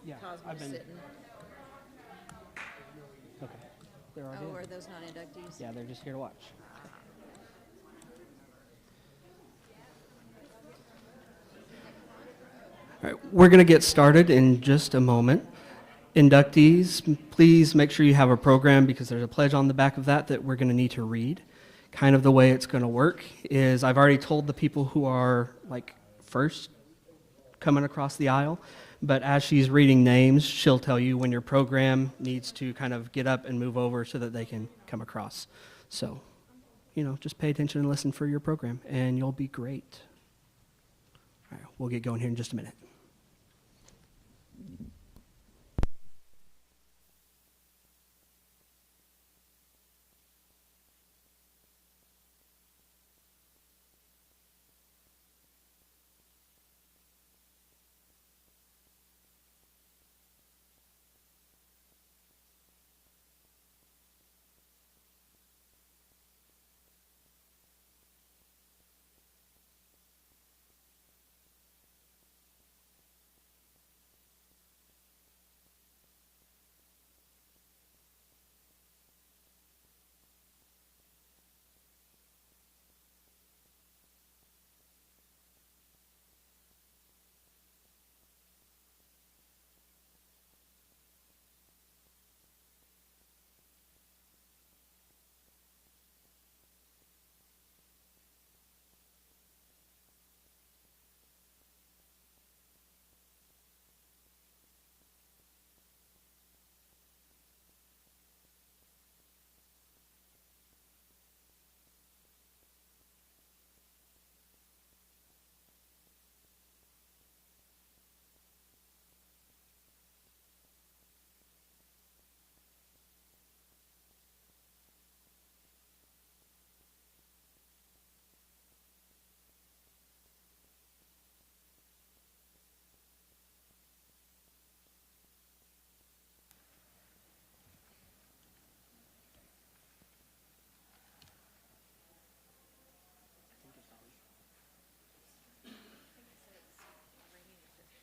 Yeah, Cosmo's I've been. sitting. Okay. They're already Oh, in. are those not inductees? Yeah, they're just here to watch. All right, we're going to get started in just a moment. Inductees, please make sure you have a program because there's a pledge on the back of that we're going to need to read. Kind of the way it's going to work is I've already told the people who are like first coming across the aisle, but as she's reading names, she'll tell you when your program needs to kind of get up and move over so that they can come across. So, just pay attention and listen for your program, and you'll be great. All right, we'll get going here in just a minute.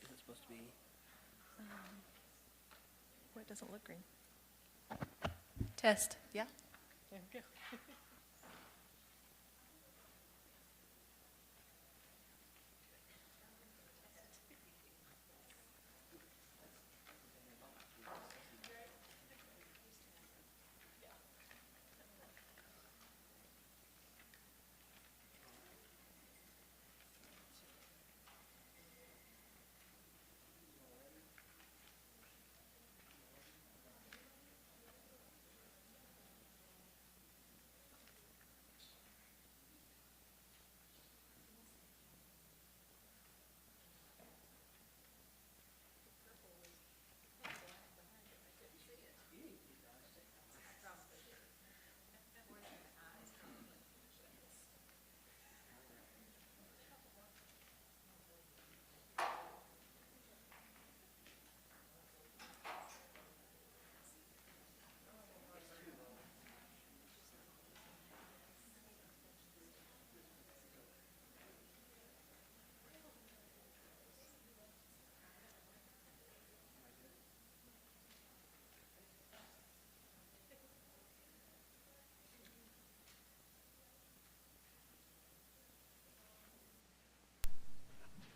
Is it supposed to be? Well, it doesn't look green. Test, yeah? There we go.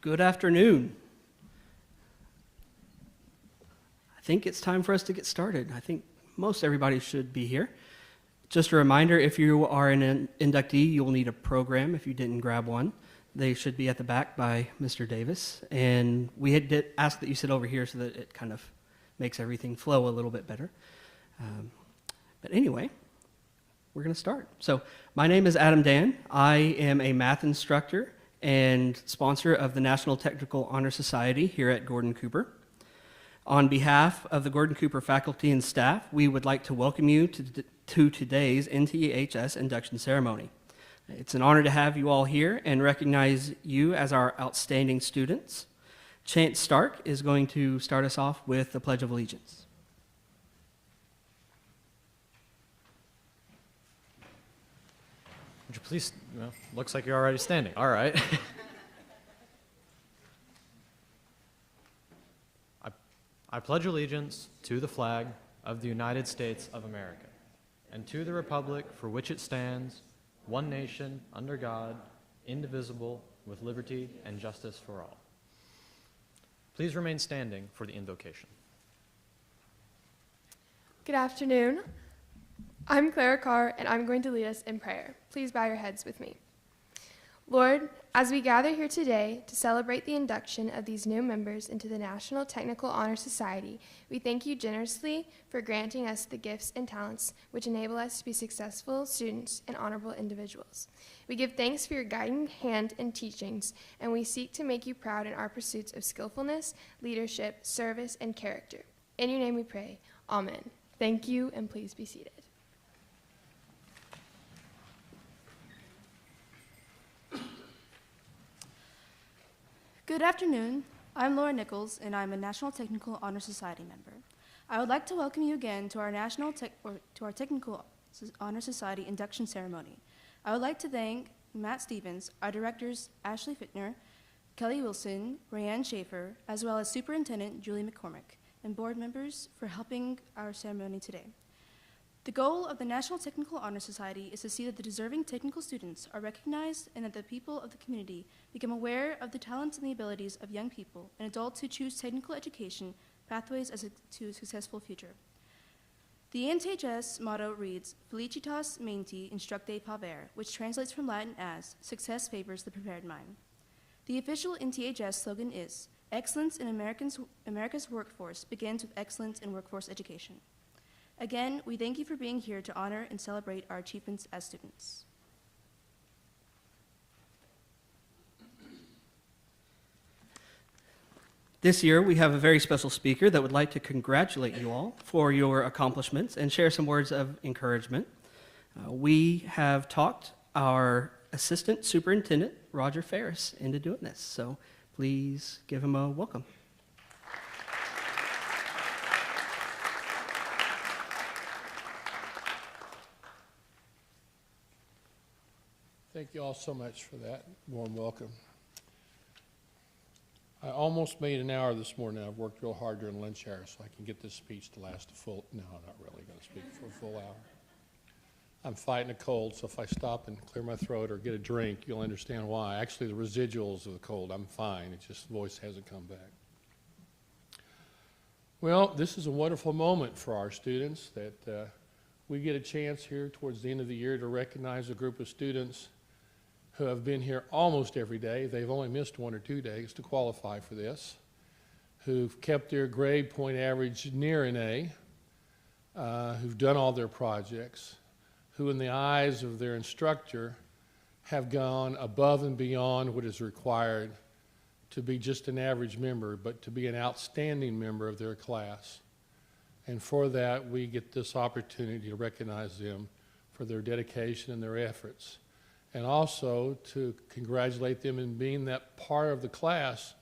Good afternoon. I think it's time for us to get started. I think most everybody should be here. Just a reminder, if you are an inductee, you will need a program if you didn't grab one. They should be at the back by Mr. Davis. And we had asked that you sit over here so that it kind of makes everything flow a little bit better. But anyway, we're going to start. So my name is Adam Dan. I am a math instructor and sponsor of the National Technical Honor Society here at Gordon Cooper. On behalf of the Gordon Cooper faculty and staff, we would like to welcome you to today's NTHS induction ceremony. It's an honor to have you all here and recognize you as our outstanding students. Chance Stark is going to start us off with the Pledge of Allegiance. Would you please, well, looks like you're already standing. All right. I I pledge allegiance to the flag of the United States of America and to the republic for which it stands, one nation, under God, indivisible, with liberty and justice for all. Please remain standing for the invocation. Good afternoon. I'm Clara Carr, and I'm going to lead us in prayer. Please bow your heads with me. Lord, as we gather here today to celebrate the induction of these new members into the National Technical Honor Society, we thank you generously for granting us the gifts and talents which enable us to be successful students and honorable individuals. We give thanks for your guiding hand and teachings, and we seek to make you proud in our pursuits of skillfulness, leadership, service, and character. In your name we pray. Amen. Thank you, and please be seated. Good afternoon. I'm Laura Nichols, and I'm a National Technical Honor Society member. I would like to welcome you again to our Technical Honor Society induction ceremony. I would like to thank Matt Stevens, our directors Ashley Fittner, Kelly Wilson, Rayanne Schaefer, as well as Superintendent Julie McCormick, and board members for helping our ceremony today. The goal of the National Technical Honor Society is to see that the deserving technical students are recognized and that the people of the community become aware of the talents and the abilities of young people and adults who choose technical education pathways to a successful future. The NTHS motto reads, Felicitas menti instructe paver, which translates from Latin as, success favors the prepared mind. The official NTHS slogan is, excellence in America's workforce begins with excellence in workforce education. Again, we thank you for being here to honor and celebrate our achievements as students. This year, we have a very special speaker that would like to congratulate you all for your accomplishments and share some words of encouragement. We have talked our Assistant Superintendent, Roger Ferris, into doing this, so please give him a welcome. Thank you all so much for that warm welcome. I almost made an hour this morning. I've worked real hard during lunch hour so I can get this speech to last a full, no, I'm not really going to speak for a full hour. I'm fighting a cold, so if I stop and clear my throat or get a drink, you'll understand why. Actually, the residuals of the cold, I'm fine. It's just the voice hasn't come back. Well, this is a wonderful moment for our students that we get a chance here towards the end of the year to recognize a group of students who have been here almost every day. They've only missed 1 or 2 days to qualify for this, who've kept their grade point average near an A, who've done all their projects, who in the eyes of their instructor have gone above and beyond what is required to be just an average member, but to be an outstanding member of their class. And for that, we get this opportunity to recognize them for their dedication and their efforts, and also to congratulate them in being that part of the class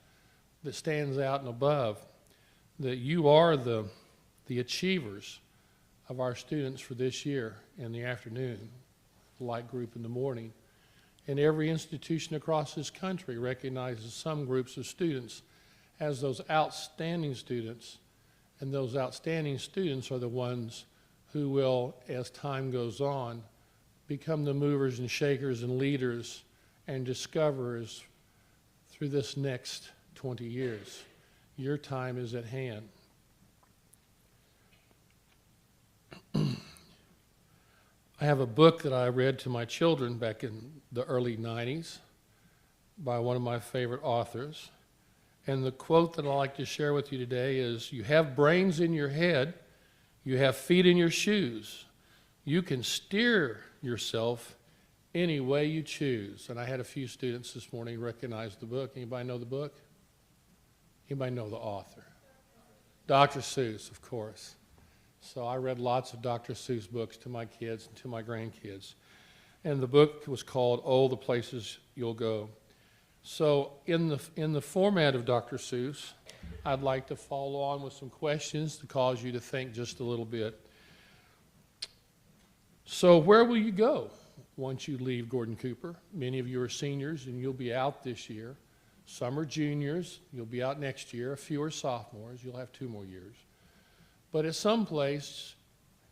that stands out and above, that you are the achievers of our students for this year in the afternoon, the light group in the morning. And every institution across this country recognizes some groups of students as those outstanding students, and those outstanding students are the ones who will, as time goes on, become the movers and shakers and leaders and discoverers through this next 20 years. Your time is at hand. I have a book that I read to my children back in the early 90s by one of my favorite authors. And the quote that I'd like to share with you today is, you have brains in your head, you have feet in your shoes. You can steer yourself any way you choose. And I had a few students this morning recognize the book. Anybody know the book? Anybody know the author? Dr. Seuss, of course. So I read lots of Dr. Seuss books to my kids and to my grandkids. And the book was called Oh, the Places You'll Go. So in the format of Dr. Seuss, I'd like to follow on with some questions to cause you to think just a little bit. So where will you go once you leave Gordon Cooper? Many of you are seniors and you'll be out this year. Some are juniors. You'll be out next year. A few are sophomores. You'll have 2 more years. But at some place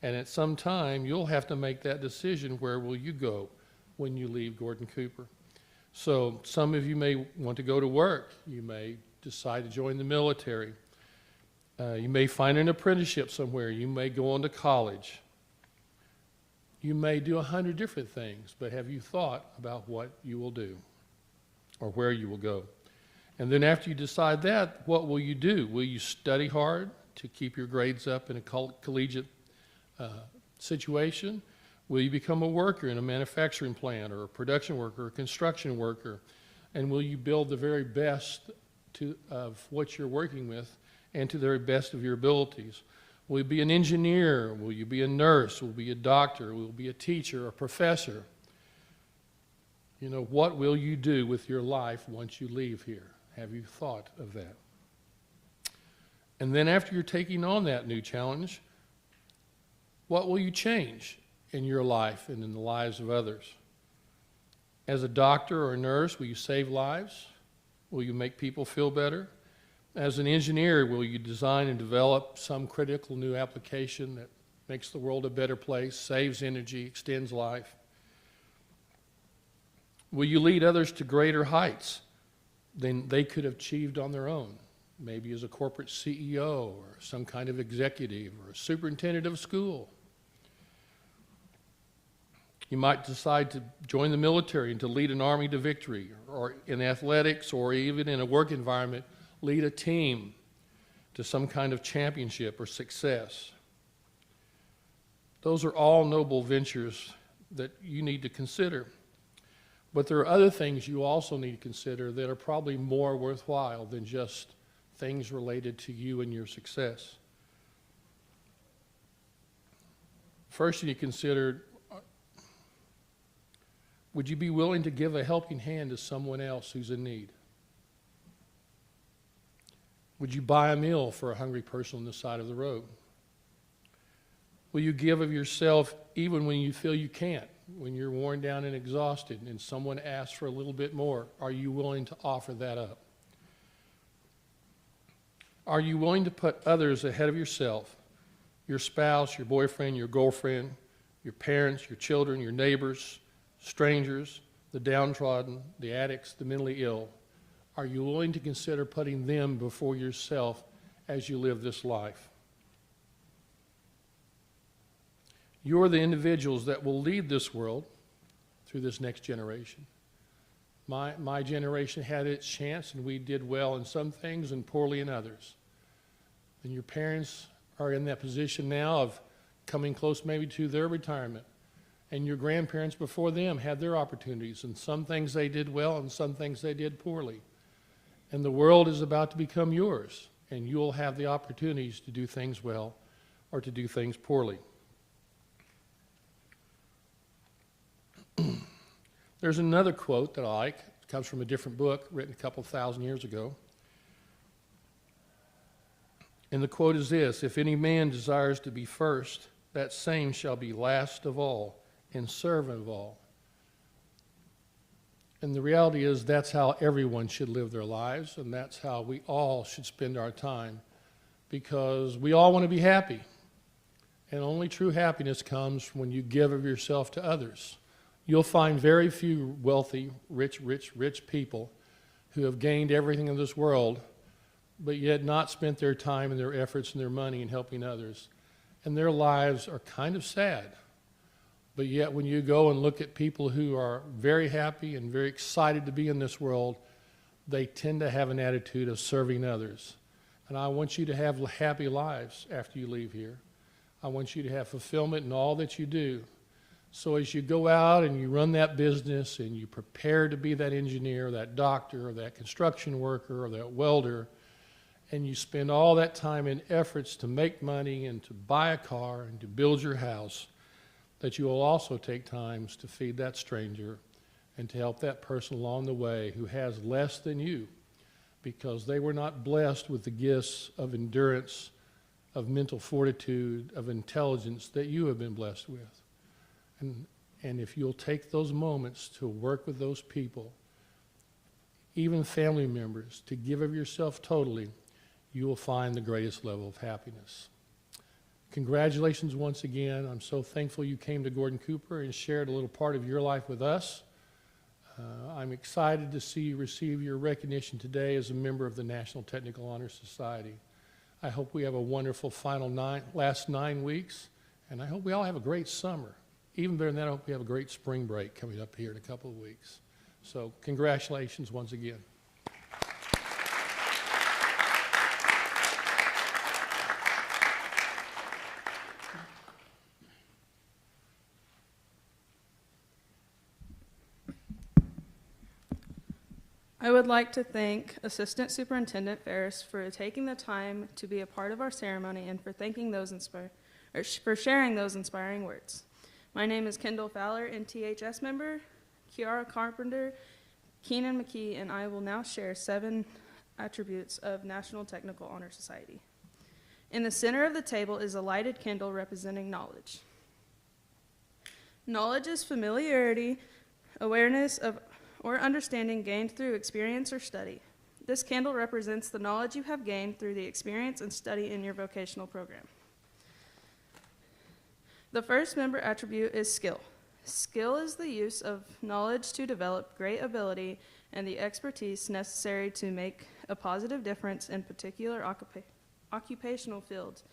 and at some time, you'll have to make that decision. Where will you go when you leave Gordon Cooper? So some of you may want to go to work. You may decide to join the military. You may find an apprenticeship somewhere. You may go on to college. You may do 100 different things, but have you thought about what you will do or where you will go? And then after you decide that, what will you do? Will you study hard to keep your grades up in a collegiate situation? Will you become a worker in a manufacturing plant or a production worker or a construction worker? And will you build the very best of what you're working with and to the very best of your abilities? Will you be an engineer? Will you be a nurse? Will you be a doctor? Will you be a teacher or a professor? You know, what will you do with your life once you leave here? Have you thought of that? And then after you're taking on that new challenge, what will you change in your life and in the lives of others? As a doctor or a nurse, will you save lives? Will you make people feel better? As an engineer, will you design and develop some critical new application that makes the world a better place, saves energy, extends life? Will you lead others to greater heights than they could have achieved on their own? Maybe as a corporate CEO or some kind of executive or a superintendent of a school. You might decide to join the military and to lead an army to victory, or in athletics, or even in a work environment, lead a team to some kind of championship or success. Those are all noble ventures that you need to consider. But there are other things you also need to consider that are probably more worthwhile than just things related to you and your success. First, you need to consider, would you be willing to give a helping hand to someone else who's in need? Would you buy a meal for a hungry person on the side of the road? Will you give of yourself even when you feel you can't, when you're worn down and exhausted and someone asks for a little bit more? Are you willing to offer that up? Are you willing to put others ahead of yourself? Your spouse, your boyfriend, your girlfriend, your parents, your children, your neighbors, strangers, the downtrodden, the addicts, the mentally ill. Are you willing to consider putting them before yourself as you live this life? You're the individuals that will lead this world through this next generation. My generation had its chance, and we did well in some things and poorly in others. And your parents are in that position now of coming close maybe to their retirement. And your grandparents before them had their opportunities, and some things they did well and some things they did poorly. And the world is about to become yours, and you'll have the opportunities to do things well or to do things poorly. There's another quote that I like. It comes from a different book written a couple thousand years ago. And the quote is this: "If any man desires to be first, that same shall be last of all and servant of all." And the reality is that's how everyone should live their lives, and that's how we all should spend our time, because we all want to be happy. And only true happiness comes when you give of yourself to others. You'll find very few wealthy, rich people who have gained everything in this world, but yet not spent their time and their efforts and their money in helping others. And their lives are kind of sad. But yet when you go and look at people who are very happy and very excited to be in this world, they tend to have an attitude of serving others. And I want you to have happy lives after you leave here. I want you to have fulfillment in all that you do. So as you go out and you run that business and you prepare to be that engineer, that doctor, or that construction worker, or that welder, and you spend all that time and efforts to make money and to buy a car and to build your house, that you will also take times to feed that stranger and to help that person along the way who has less than you, because they were not blessed with the gifts of endurance, of mental fortitude, of intelligence that you have been blessed with. And if you'll take those moments to work with those people, even family members, to give of yourself totally, you will find the greatest level of happiness. Congratulations once again. I'm so thankful you came to Gordon Cooper and shared a little part of your life with us. I'm excited to see you receive your recognition today as a member of the National Technical Honor Society. I hope we have a wonderful last 9 weeks, and I hope we all have a great summer. Even better than that, I hope we have a great spring break coming up here in a couple of weeks. So congratulations once again. I would like to thank Assistant Superintendent Ferris for taking the time to be a part of our ceremony and for for sharing those inspiring words. My name is Kendall Fowler, NTHS member, Kiara Carpenter, Keenan McKee, and I will now share 7 attributes of National Technical Honor Society. In the center of the table is a lighted candle representing knowledge. Knowledge is familiarity, awareness of or understanding gained through experience or study. This candle represents the knowledge you have gained through the experience and study in your vocational program. The first member attribute is skill. Skill is the use of knowledge to develop great ability and the expertise necessary to make a positive difference in particular occupational fields.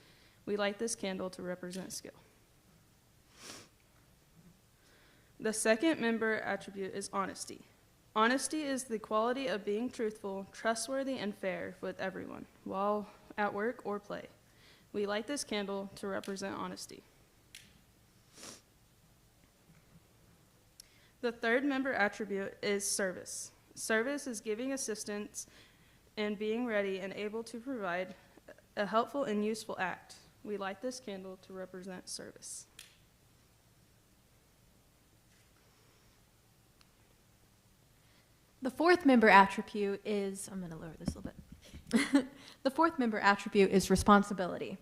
We light this candle to represent skill. The second member attribute is honesty. Honesty is the quality of being truthful, trustworthy, and fair with everyone, while at work or play. We light this candle to represent honesty. The third member attribute is service. Service is giving assistance and being ready and able to provide a helpful and useful act. We light this candle to represent service. The fourth member attribute is, I'm going to lower this a little bit. The fourth member attribute is responsibility.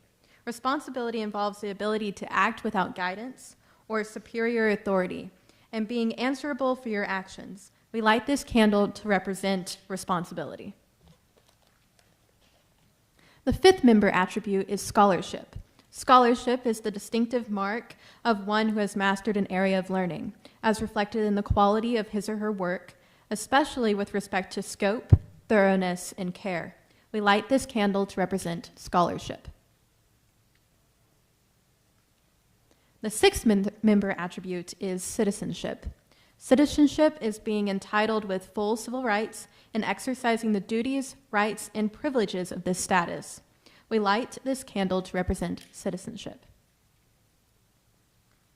Responsibility involves the ability to act without guidance or superior authority and being answerable for your actions. We light this candle to represent responsibility. The fifth member attribute is scholarship. Scholarship is the distinctive mark of one who has mastered an area of learning, as reflected in the quality of his or her work, especially with respect to scope, thoroughness, and care. We light this candle to represent scholarship. The sixth member attribute is citizenship. Citizenship is being entitled with full civil rights and exercising the duties, rights, and privileges of this status. We light this candle to represent citizenship.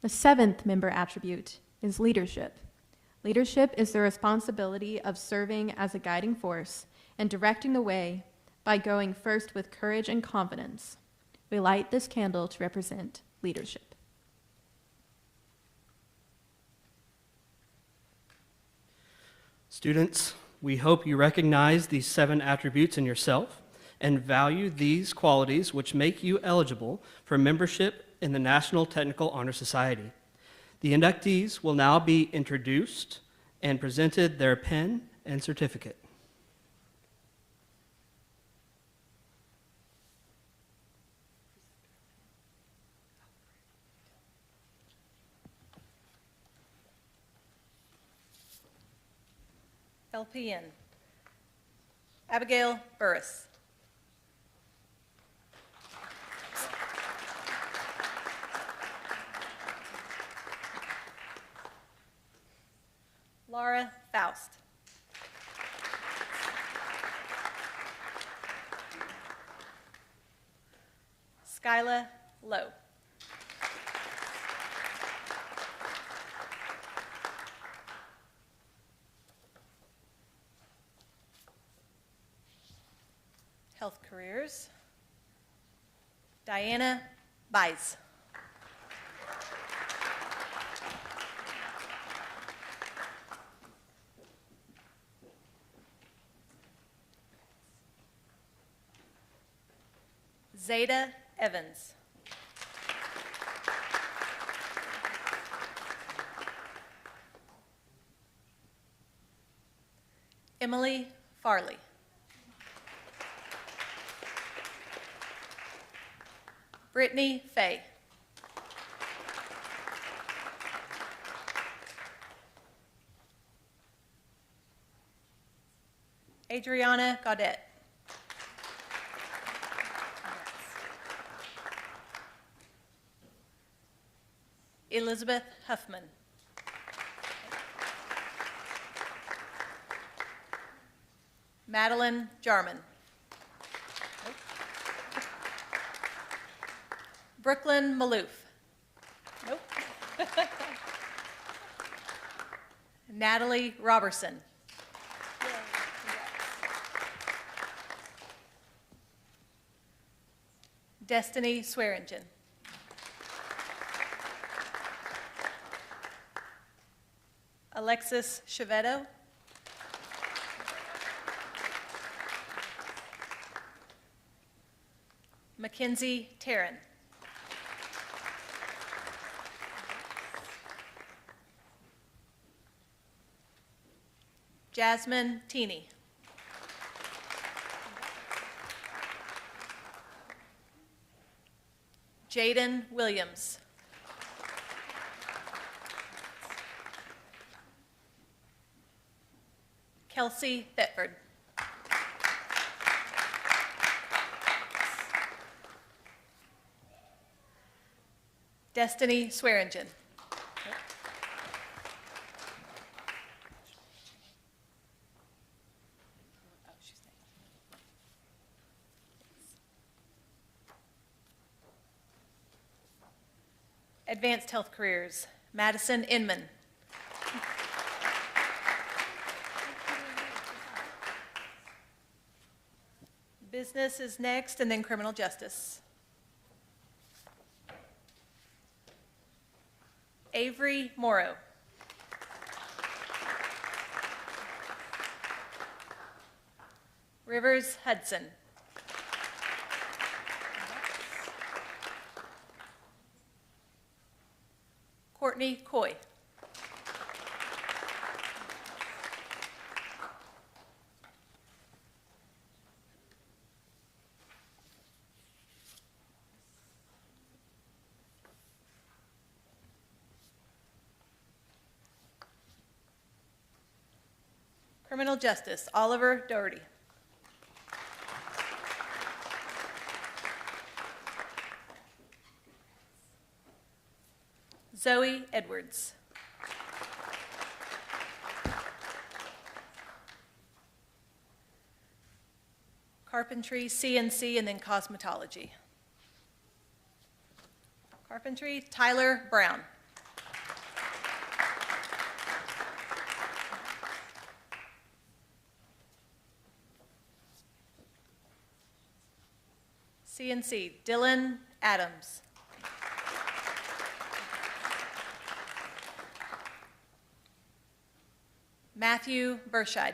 The seventh member attribute is leadership. Leadership is the responsibility of serving as a guiding force and directing the way by going first with courage and confidence. We light this candle to represent leadership. Students, we hope you recognize these 7 attributes in yourself and value these qualities which make you eligible for membership in the National Technical Honor Society. The inductees will now be introduced and presented their pen and certificate. LPN, Abigail Burris. Laura Faust. Skyla Lowe. Health Careers, Diana Bies. Zeta Evans. Emily Farley. Brittany Fay. Adriana Gaudet. Elizabeth Huffman. Madeline Jarman. Brooklyn Maloof. Nope. Natalie Robertson. Destiny Swearingen. Alexis Chevetto. Mackenzie Taryn. Jasmine Teeny. Jaden Williams. Kelsey Thetford. Destiny Swearingen. Advanced Health Careers, Madison Inman. Business is next, and then criminal justice. Avery Morrow. Rivers Hudson. Courtney Coy. Criminal justice, Oliver Doherty. Zoe Edwards. Carpentry, CNC, and then cosmetology. Carpentry, Tyler Brown. CNC, Dylan Adams. Matthew Burscheid.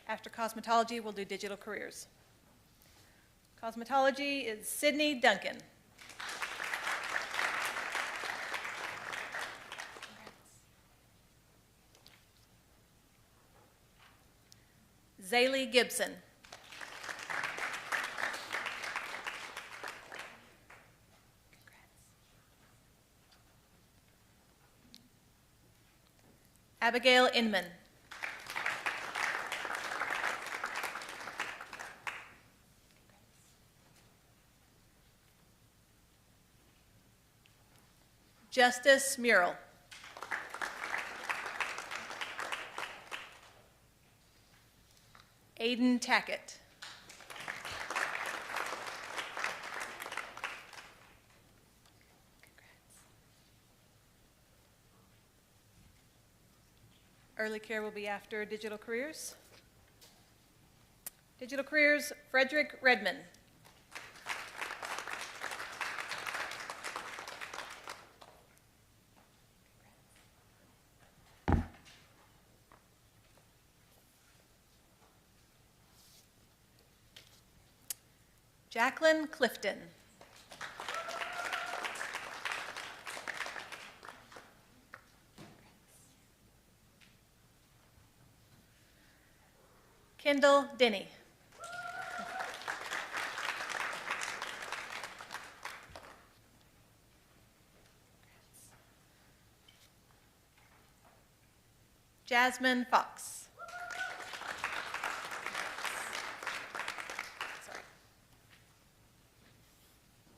After cosmetology, we'll do digital careers. Cosmetology is Sydney Duncan. Zaylee Gibson. Abigail Inman. Justice Murrell. Aiden Tackett. Early care will be after digital careers. Digital careers, Frederick Redman. Jacqueline Clifton. Kendall Denny. Jasmine Fox. Sorry.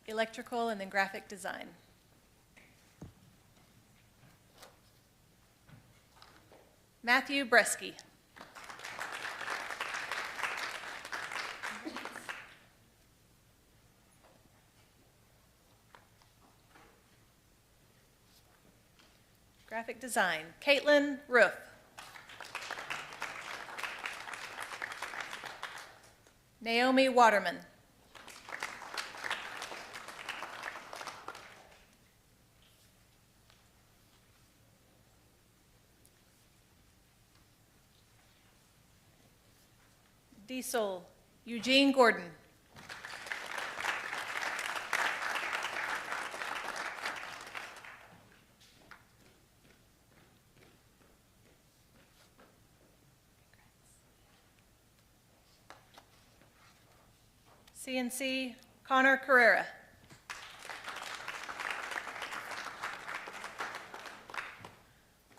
Electrical and then graphic design. Matthew Bresky. Graphic design, Caitlin Roof. Naomi Waterman. Diesel, Eugene Gordon. CNC, Connor Carrera.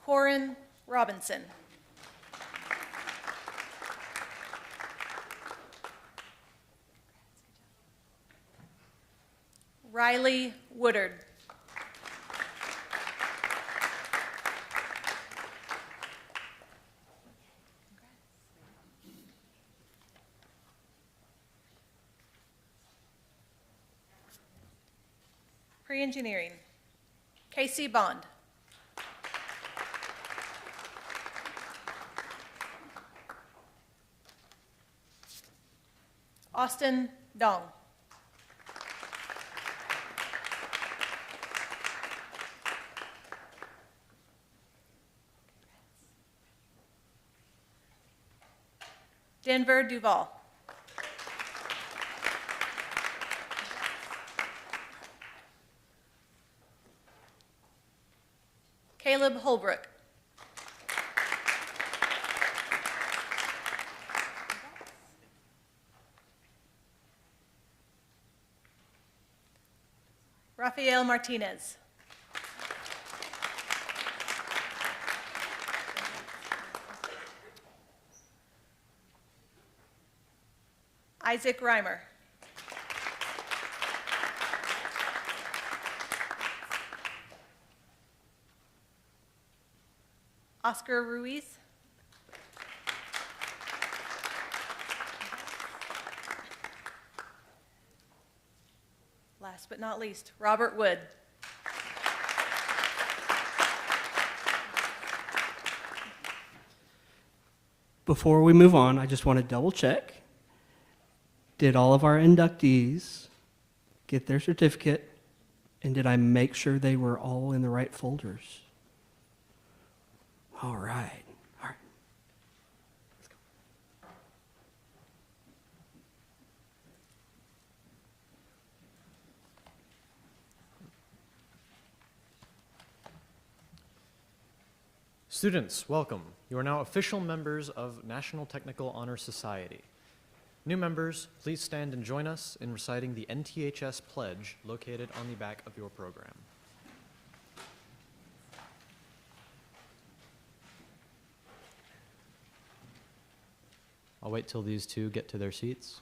Corin Robinson. Riley Woodard. Pre-engineering, Casey Bond. Austin Dong. Denver Duval. Caleb Holbrook. Rafael Martinez. Isaac Reimer. Oscar Ruiz. Last but not least, Robert Wood. Before we move on, I just want to double check. Did all of our inductees get their certificate? And did I make sure they were all in the right folders? All right. All right. Let's go. Students, welcome. You are now official members of National Technical Honor Society. New members, please stand and join us in reciting the NTHS pledge located on the back of your program. I'll wait till these two get to their seats.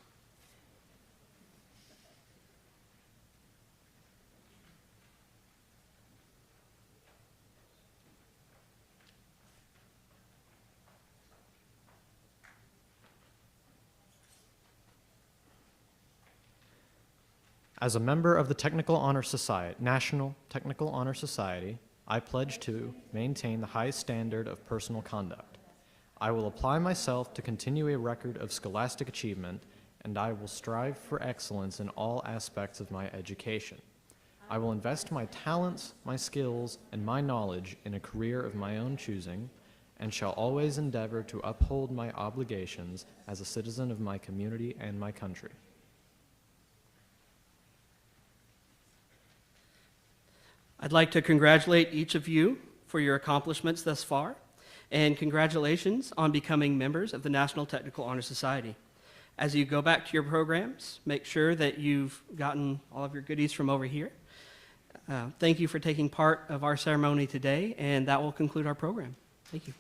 As a member of the Technical Honor Society, National Technical Honor Society, I pledge to maintain the highest standard of personal conduct. I will apply myself to continue a record of scholastic achievement, and I will strive for excellence in all aspects of my education. I will invest my talents, my skills, and my knowledge in a career of my own choosing, and shall always endeavor to uphold my obligations as a citizen of my community and my country. I'd like to congratulate each of you for your accomplishments thus far, and congratulations on becoming members of the National Technical Honor Society. As you go back to your programs, make sure that you've gotten all of your goodies from over here. Thank you for taking part of our ceremony today, and that will conclude our program. Thank you.